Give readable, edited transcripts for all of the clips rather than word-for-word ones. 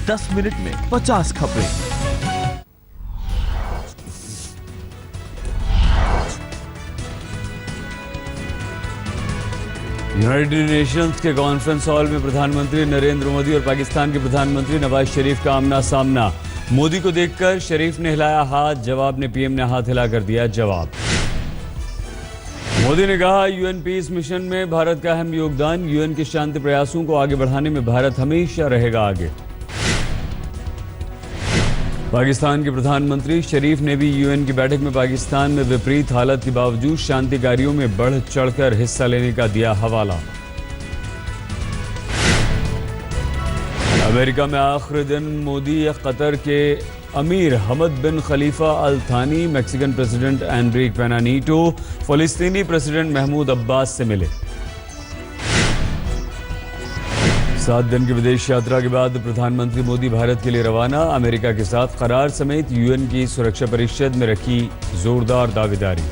10 minute में 50 खबरें। United Nations के कॉन्फ्रेंस हॉल में प्रधानमंत्री नरेंद्र मोदी और पाकिस्तान के प्रधानमंत्री नवाज शरीफ का आमना सामना। मोदी को देखकर शरीफ ने हिलाया हाथ, जवाब में पीएम ने हाथ हिलाकर दिया जवाब। मोदी ने कहा, यूएन पीस मिशन में भारत का अहम योगदान, यूएन के शांति प्रयासों को आगे बढ़ाने में भारत हमेशा रहेगा आगे। पाकिस्तान के प्रधानमंत्री शरीफ ने भी यूएन की बैठक में पाकिस्तान में विपरीत हालत के बावजूद शांति कार्यों में बढ़ चढ़कर हिस्सा लेने का दिया हवाला। अमेरिका में आखिरी दिन मोदी कतर के अमीर हमद बिन खलीफा अल थानी, मैक्सिकन प्रेसिडेंट एनरिक पेना नीटो, फिलिस्तीनी प्रेसिडेंट महमूद अब्बास से मिले। 7 दिन की विदेश यात्रा के बाद प्रधानमंत्री मोदी भारत के लिए रवाना। अमेरिका के साथ करार समेत यूएन की सुरक्षा परिषद में रखी जोरदार दावेदारी।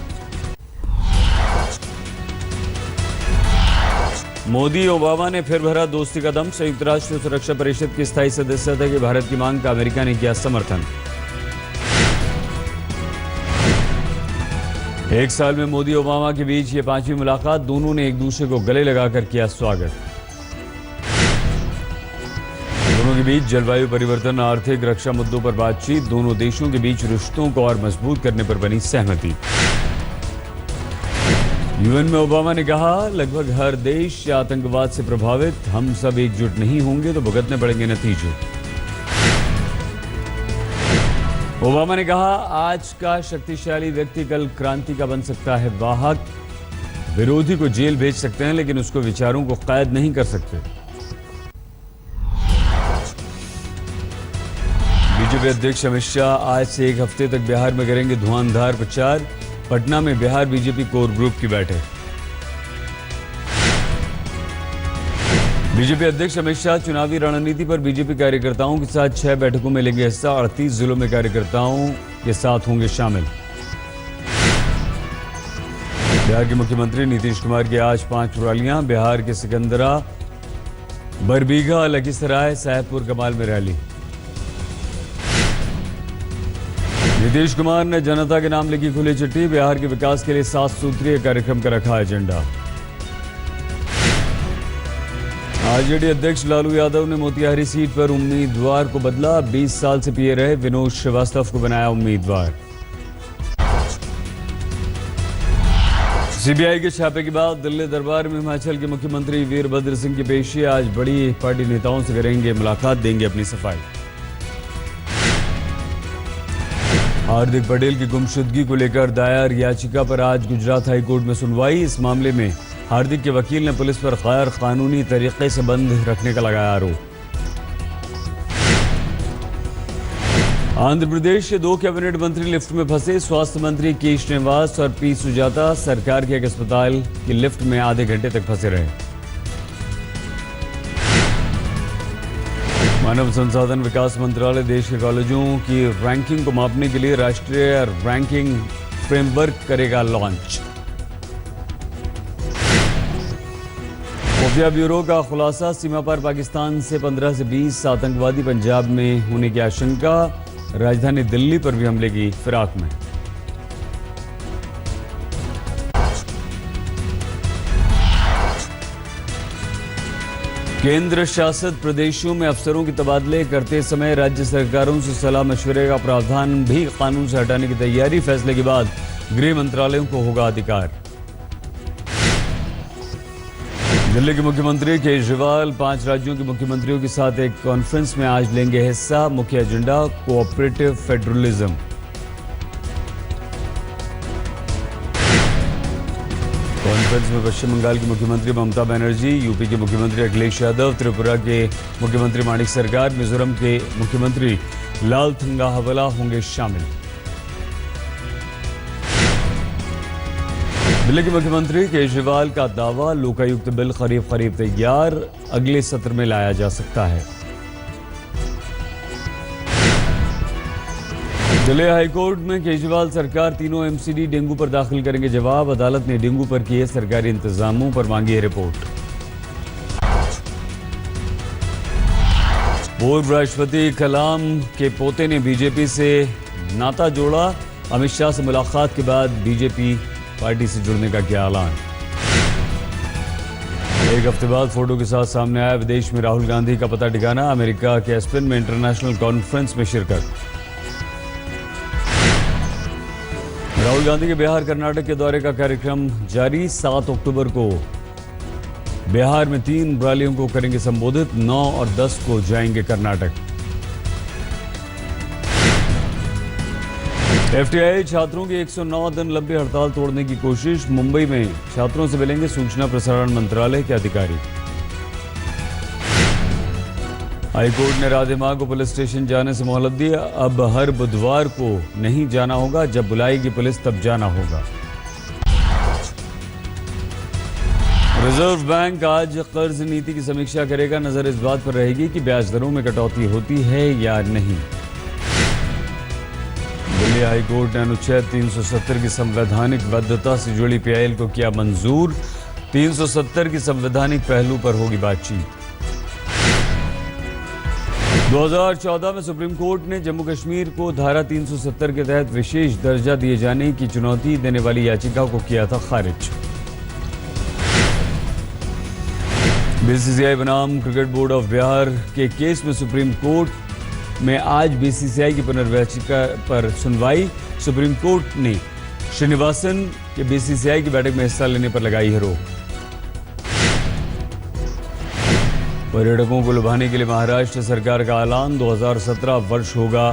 मोदी ओबामा ने फिर भरा दोस्ती का दम, संयुक्त राष्ट्र सुरक्षा परिषद की स्थायी सदस्यता की भारत की मांग का अमेरिका ने किया समर्थन। 1 साल में मोदी ओबामा के बीच ये 5वीं मुलाकात, दोनों ने एक दूसरे को गले लगाकर किया स्वागत। दोनों के बीच जलवायु परिवर्तन, आर्थिक, रक्षा मुद्दों पर बातचीत, दोनों देशों के बीच रिश्तों को और मजबूत करने पर बनी सहमति। यूएन में ओबामा ने कहा, लगभग हर देश आतंकवाद से प्रभावित, हम सब एकजुट नहीं होंगे तो भुगतने पड़ेंगे नतीजे। ओबामा ने कहा, आज का शक्तिशाली व्यक्ति कल क्रांति का बन सकता है वाहक, विरोधी को जेल भेज सकते हैं लेकिन उसको विचारों को कैद नहीं कर सकते। बीजेपी अध्यक्ष अमित शाह आज से 1 हफ्ते तक बिहार में करेंगे धुआंधार प्रचार। पटना में बिहार बीजेपी कोर ग्रुप की बैठक। बीजेपी अध्यक्ष अमित शाह चुनावी रणनीति पर बीजेपी कार्यकर्ताओं के साथ 6 बैठकों में लेंगे हिस्सा। 38 जिलों में कार्यकर्ताओं के साथ होंगे शामिल। बिहार के मुख्यमंत्री नीतीश कुमार की आज 5 रैलियां, बिहार के सिकंदरा, बरबीघा, लखीसराय, साहेबपुर कमाल में रैली। नीतीश कुमार ने जनता के नाम लिखी खुली चिट्ठी, बिहार के विकास के लिए 7 सूत्रीय कार्यक्रम का रखा एजेंडा। आरजेडी अध्यक्ष लालू यादव ने मोतिहारी सीट पर उम्मीदवार को बदला, 20 साल से पीए रहे विनोद श्रीवास्तव को बनाया उम्मीदवार। सीबीआई के छापे के बाद दिल्ली दरबार में हिमाचल के मुख्यमंत्री वीरभद्र सिंह की पेशी। आज बड़ी पार्टी नेताओं से करेंगे मुलाकात, देंगे अपनी सफाई। हार्दिक पटेल की गुमशुदगी को लेकर दायर याचिका पर आज गुजरात हाई कोर्ट में सुनवाई। इस मामले में हार्दिक के वकील ने पुलिस पर गैर कानूनी तरीके से बंद रखने का लगाया आरोप। आंध्र प्रदेश के 2 कैबिनेट मंत्री लिफ्ट में फंसे, स्वास्थ्य मंत्री के श्रीनिवास और पी सुजाता सरकार के एक अस्पताल की लिफ्ट में आधे घंटे तक फंसे रहे। मानव संसाधन विकास मंत्रालय देश के कॉलेजों की रैंकिंग को मापने के लिए राष्ट्रीय रैंकिंग फ्रेमवर्क करेगा लॉन्च। खुफिया ब्यूरो का खुलासा, सीमा पर पाकिस्तान से 15 से 20 आतंकवादी पंजाब में होने की आशंका, राजधानी दिल्ली पर भी हमले की फिराक में। केंद्र शासित प्रदेशों में अफसरों के तबादले करते समय राज्य सरकारों से सलाह मशवरे का प्रावधान भी कानून से हटाने की तैयारी। फैसले के बाद गृह मंत्रालयों को होगा अधिकार। दिल्ली के मुख्यमंत्री केजरीवाल 5 राज्यों के मुख्यमंत्रियों के साथ एक कॉन्फ्रेंस में आज लेंगे हिस्सा। मुख्य एजेंडा कोऑपरेटिव फेडरलिज्म। कॉन्फ्रेंस में पश्चिम बंगाल की मुख्यमंत्री ममता बनर्जी, यूपी के मुख्यमंत्री अखिलेश यादव, त्रिपुरा के मुख्यमंत्री माणिक सरकार, मिजोरम के मुख्यमंत्री लाल थंगाहवला होंगे शामिल। दिल्ली के मुख्यमंत्री केजरीवाल का दावा, लोकायुक्त बिल करीब तैयार, अगले सत्र में लाया जा सकता है। दिल्ली हाईकोर्ट में केजरीवाल सरकार तीनों एमसीडी डेंगू पर दाखिल करेंगे जवाब। अदालत ने डेंगू पर किए सरकारी इंतजामों पर मांगी है रिपोर्ट। पूर्व राष्ट्रपति कलाम के पोते ने बीजेपी से नाता जोड़ा। अमित शाह से मुलाकात के बाद बीजेपी पार्टी से जुड़ने का किया ऐलान। एक हफ्ते बाद फोटो के साथ सामने आया विदेश में राहुल गांधी का पता ठिकाना। अमेरिका के एस्पेन में इंटरनेशनल कॉन्फ्रेंस में शिरकत। राहुल गांधी के बिहार कर्नाटक के दौरे का कार्यक्रम जारी। 7 अक्टूबर को बिहार में 3 रैलियों को करेंगे संबोधित। 9 और 10 को जाएंगे कर्नाटक। एफटीआई छात्रों की 109 दिन लंबी हड़ताल तोड़ने की कोशिश। मुंबई में छात्रों से मिलेंगे सूचना प्रसारण मंत्रालय के अधिकारी। हाईकोर्ट ने राधे मां को पुलिस स्टेशन जाने से मोहलत दी। अब हर बुधवार को नहीं जाना होगा, जब बुलाएगी पुलिस तब जाना होगा। रिजर्व बैंक आज कर्ज नीति की समीक्षा करेगा। नजर इस बात पर रहेगी कि ब्याज दरों में कटौती होती है या नहीं। दिल्ली हाईकोर्ट ने अनुच्छेद 370 की संवैधानिक वैधता से जुड़ी पीआईएल को किया मंजूर। 370 की संवैधानिक पहलू पर होगी बातचीत। 2014 में सुप्रीम कोर्ट ने जम्मू कश्मीर को धारा 370 के तहत विशेष दर्जा दिए जाने की चुनौती देने वाली याचिका को किया था खारिज। बीसीसीआई बनाम क्रिकेट बोर्ड ऑफ बिहार के केस में सुप्रीम कोर्ट में आज बीसीसीआई की पुनर्याचिका पर सुनवाई। सुप्रीम कोर्ट ने श्रीनिवासन के बीसीसीआई की बैठक में हिस्सा लेने पर लगाई है रोक। पर्यटकों को लुभाने के लिए महाराष्ट्र सरकार का ऐलान। 2017 वर्ष होगा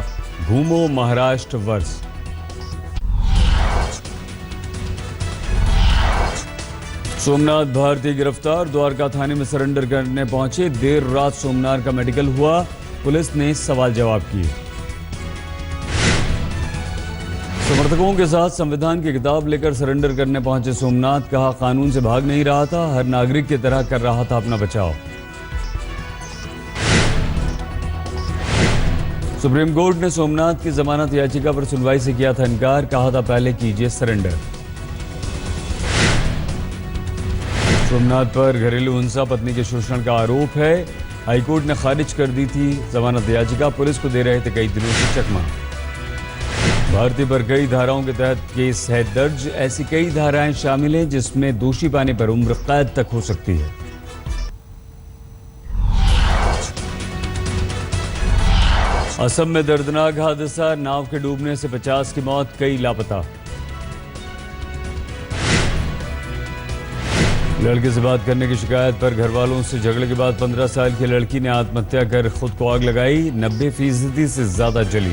घूमो महाराष्ट्र वर्ष। सोमनाथ भारती गिरफ्तार। द्वारका थाने में सरेंडर करने पहुंचे। देर रात सोमनाथ का मेडिकल हुआ। पुलिस ने सवाल जवाब किए। समर्थकों के साथ संविधान की किताब लेकर सरेंडर करने पहुंचे सोमनाथ। कहा, कानून से भाग नहीं रहा था, हर नागरिक की तरह कर रहा था अपना बचाव। सुप्रीम कोर्ट ने सोमनाथ की जमानत याचिका पर सुनवाई से किया था इनकार। कहा था, पहले कीजिए सरेंडर। सोमनाथ पर घरेलू हिंसा, पत्नी के शोषण का आरोप है। हाईकोर्ट ने खारिज कर दी थी जमानत याचिका। पुलिस को दे रहे थे कई दिनों से चकमा। भारती पर कई धाराओं के तहत केस है दर्ज। ऐसी कई धाराएं शामिल हैं जिसमें दोषी पाने पर उम्र कैद तक हो सकती है। असम में दर्दनाक हादसा। नाव के डूबने से 50 की मौत, कई लापता। लड़के से बात करने की शिकायत पर घर वालों से झगड़े के बाद 15 साल की लड़की ने आत्महत्या कर खुद को आग लगाई। 90% से ज्यादा जली।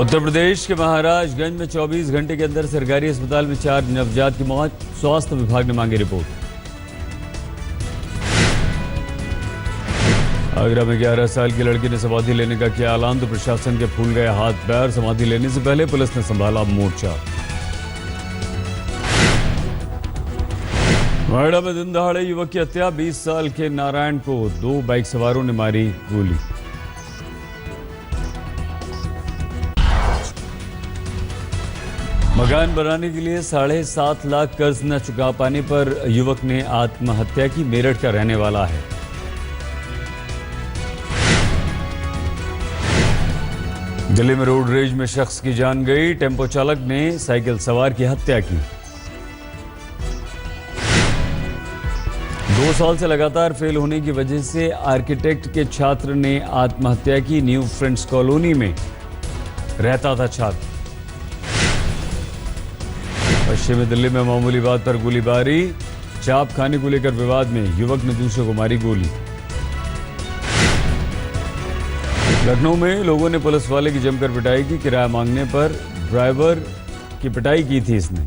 उत्तर प्रदेश के महाराजगंज में 24 घंटे के अंदर सरकारी अस्पताल में 4 नवजात की मौत। स्वास्थ्य विभाग ने मांगी रिपोर्ट। आगरा में 11 साल की लड़की ने समाधि लेने का किया ऐलान तो प्रशासन के फूल गए हाथ पैर। समाधि लेने से पहले पुलिस ने संभाला मोर्चा। नोएडा में दिन दहाड़े युवक की हत्या। 20 साल के नारायण को 2 बाइक सवारों ने मारी गोली। मकान बनाने के लिए 7.5 लाख कर्ज न चुका पाने पर युवक ने आत्महत्या की। मेरठ का रहने वाला है। दिल्ली में रोड रेज में शख्स की जान गई। टेम्पो चालक ने साइकिल सवार की हत्या की। 2 साल से लगातार फेल होने की वजह से आर्किटेक्ट के छात्र ने आत्महत्या की। न्यू फ्रेंड्स कॉलोनी में रहता था छात्र। पश्चिमी दिल्ली में मामूली बात पर गोलीबारी। चाप खाने को लेकर विवाद में युवक ने दूसरे को मारी गोली। लखनऊ में लोगों ने पुलिस वाले की जमकर पिटाई की। किराया मांगने पर ड्राइवर की पिटाई की थी इसने।